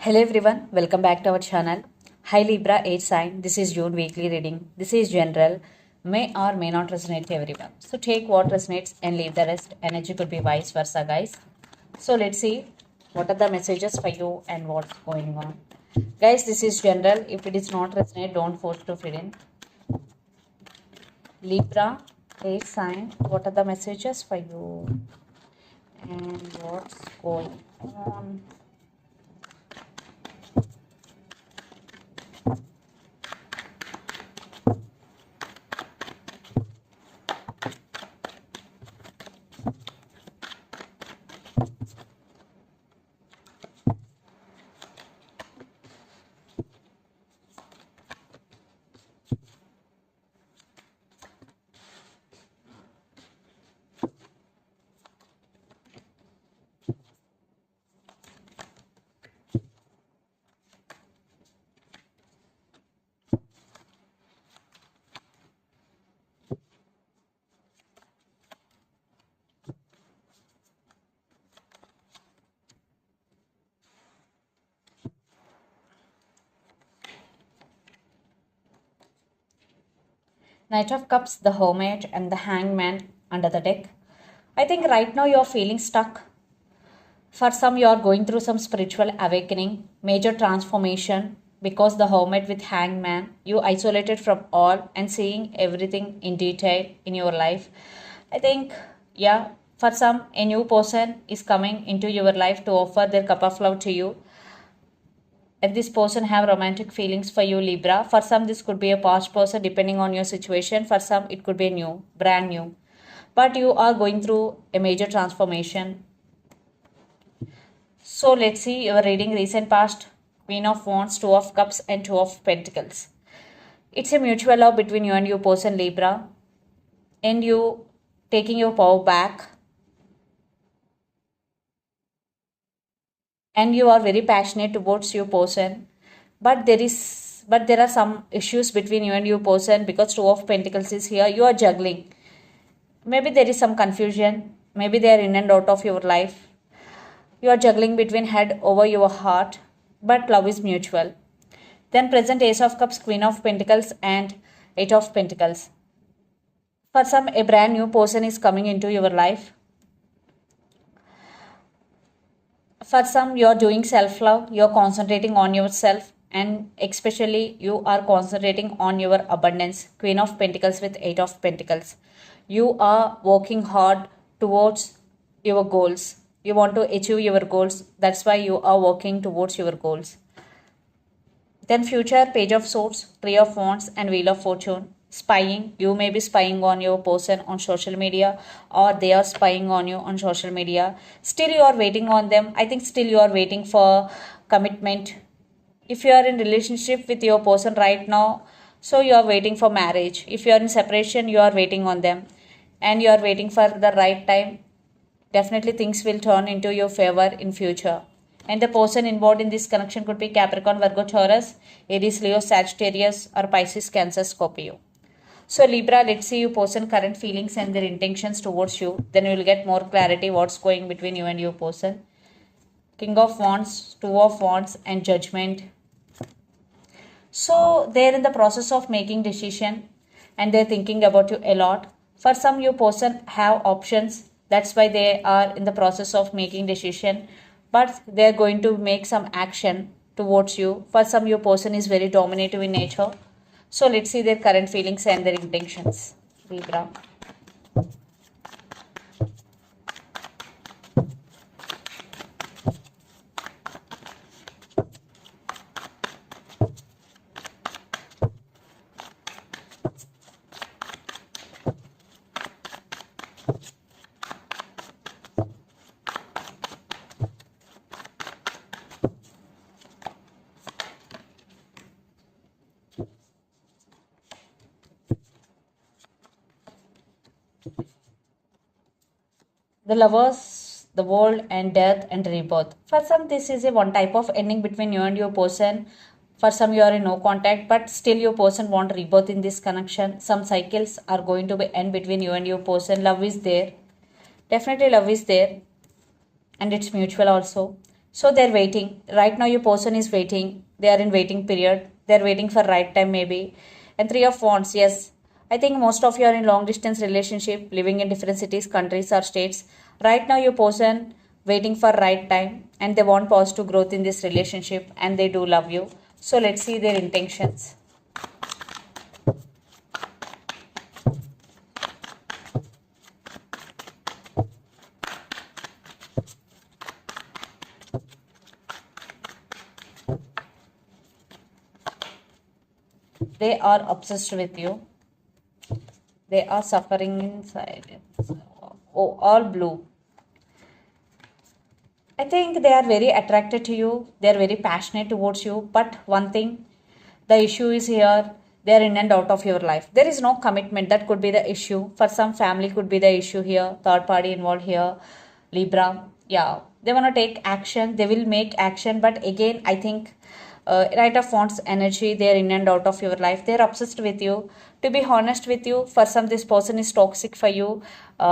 Hello everyone, welcome back to our channel. Hi Libra 8 sign, this is June weekly reading. This is general, may or may not resonate to everyone. So take what resonates and leave the rest. Energy could be vice versa, guys. So let's see what are the messages for you and what's going on. Guys, this is general. If it is not resonate, don't force to fill in. Libra 8 sign, what are the messages for you and what's going on? Knight of Cups, the Hermit, and the Hangman under the deck. I think right now you're feeling stuck. For some, you're going through some spiritual awakening, major transformation, because the Hermit with Hangman, you isolated from all and seeing everything in detail in your life. I think, yeah, for some, a new person is coming into your life to offer their cup of love to you, and this person have romantic feelings for you, Libra. For some, this could be a past person depending on your situation. For some, it could be new, brand new, but you are going through a major transformation. So let's see your reading recent past. Queen of Wands, Two of Cups, and Two of Pentacles. It's a mutual love between you and your person, Libra, and you taking your power back, and you are very passionate towards your person, but there are some issues between you and your person, because Two of Pentacles is here. You are juggling. Maybe there is some confusion, maybe they are in and out of your life. You are juggling between head over your heart, but love is mutual. Then present Ace of Cups, Queen of Pentacles, and Eight of Pentacles. For some, a brand new person is coming into your life. For some, you are doing self-love, you are concentrating on yourself, and especially you are concentrating on your abundance. Queen of Pentacles with Eight of Pentacles. You are working hard towards your goals. You want to achieve your goals. That's why you are working towards your goals. Then future, Page of Swords, Three of Wands, and Wheel of Fortune. Spying. You may be spying on your person on social media, or they are spying on you on social media. Still you are waiting on them. I think still you are waiting for commitment. If you are in relationship with your person right now, so you are waiting for marriage. If you are in separation, you are waiting on them, and you are waiting for the right time. Definitely things will turn into your favor in future. And the person involved in this connection could be Capricorn, Virgo, Taurus, Aries, Leo, Sagittarius, or Pisces, Cancer, Scorpio. So Libra, let's see your person current feelings and their intentions towards you. Then you will get more clarity what's going between you and your person. King of Wands, Two of Wands, and Judgment. So they're in the process of making decision, and they're thinking about you a lot. For some, your person have options. That's why they are in the process of making decision, but they're going to make some action towards you. For some, your person is very dominative in nature. So let's see their current feelings and their intentions, Libra. The Lovers, the World, and Death and Rebirth. For some, this is a one type of ending between you and your person. For some, you are in no contact, but still your person want rebirth in this connection. Some cycles are going to be end between you and your person. Love is there. Definitely love is there, and it's mutual also. So they're waiting. Right now your person is waiting. They are in waiting period. They're waiting for right time maybe. And three of wands, yes. I think most of you are in long distance relationship, living in different cities, countries or states. Right now your person waiting for right time and they want positive growth in this relationship and they do love you. So let's see their intentions. They are obsessed with you. They are suffering in silence. Oh, all blue. I think they are very attracted to you. They are very passionate towards you. But one thing, the issue is here. They are in and out of your life. There is no commitment. That could be the issue. For some family could be the issue here. Third party involved here. Libra. Yeah. They want to take action. They will make action. But again, I think right of wands energy, they are in and out of your life. They are obsessed with you. To be honest with you, for some this person is toxic for you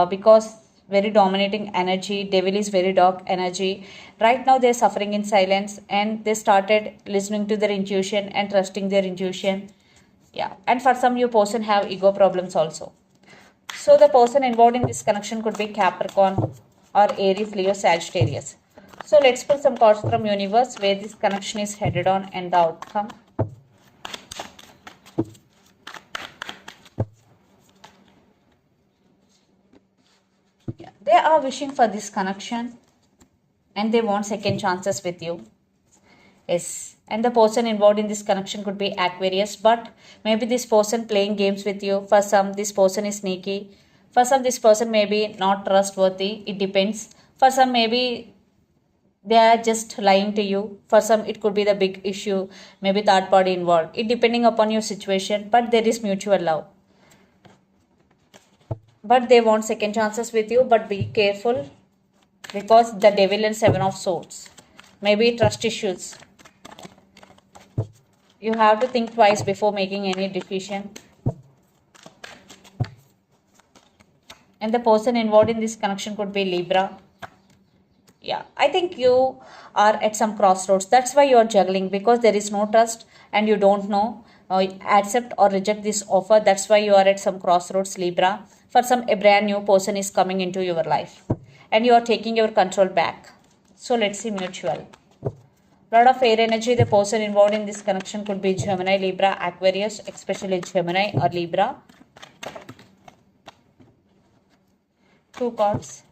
because very dominating energy. Devil is very dark energy. Right now they're suffering in silence and they started listening to their intuition and trusting their intuition. Yeah, and for some your person have ego problems also. So the person involved in this connection could be Capricorn or Aries, Leo, Sagittarius. So let's pull some cards from universe where this connection is headed on and the outcome. Yeah, they are wishing for this connection and they want second chances with you. Yes, and the person involved in this connection could be Aquarius, but maybe this person playing games with you. For some, this person is sneaky. For some, this person may be not trustworthy. It depends. For some, maybe they are just lying to you. For some, it could be the big issue, maybe third party involved. It depending upon your situation, but there is mutual love. But they want second chances with you, but be careful because the devil and seven of swords. Maybe trust issues. You have to think twice before making any decision. And the person involved in this connection could be Libra. Yeah, I think you are at some crossroads. That's why you are juggling because there is no trust and you don't know accept or reject this offer. That's why you are at some crossroads, Libra. For some, a brand new person is coming into your life and you are taking your control back. So let's see mutual. Lot of air energy. The person involved in this connection could be Gemini, Libra, Aquarius, especially Gemini or Libra. Two cards.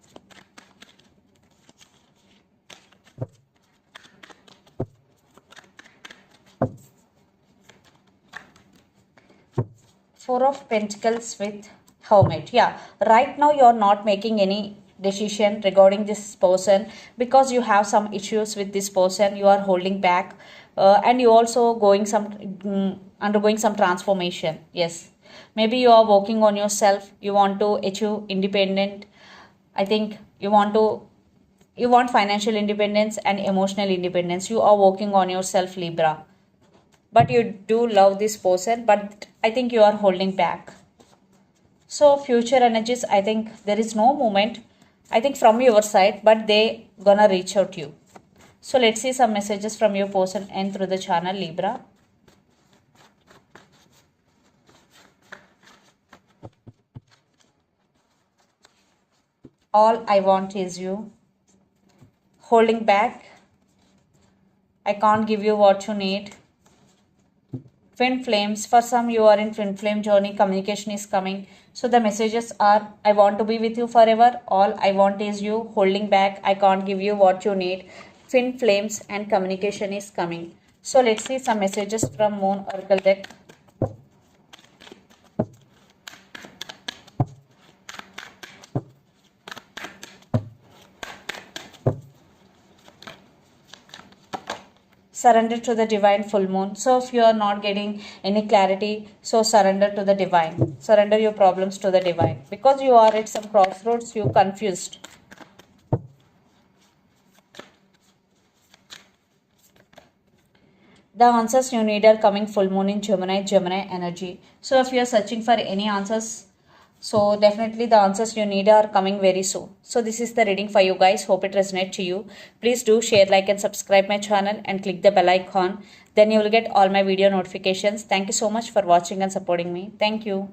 Four of Pentacles with Hermit. Yeah, right now you're not making any decision regarding this person because you have some issues with this person. You are holding back and you also going some undergoing some transformation. Yes, maybe you are working on yourself. You want to achieve independent. I think you want financial independence and emotional independence. You are working on yourself, Libra, but you do love this person, but I think you are holding back. So future energies, I think there is no movement, I think from your side, but they gonna reach out to you. So let's see some messages from your person and through the channel, Libra. All I want is you. Holding back. I can't give you what you need. Twin flames. For some, you are in twin flame journey. Communication is coming. So the messages are, I want to be with you forever. All I want is you. Holding back. I can't give you what you need. Twin flames and communication is coming. So let's see some messages from Moon Oracle deck. Surrender to the divine full moon. So if you are not getting any clarity, so surrender to the divine. Surrender your problems to the divine because you are at some crossroads. You confused. The answers you need are coming full moon in Gemini energy. So if you are searching for any answers, So definitely the answers you need are coming very soon. So this is the reading for you guys. Hope it resonates to you. Please do share, like and subscribe my channel and click the bell icon. Then you will get all my video notifications. Thank you so much for watching and supporting me. Thank you.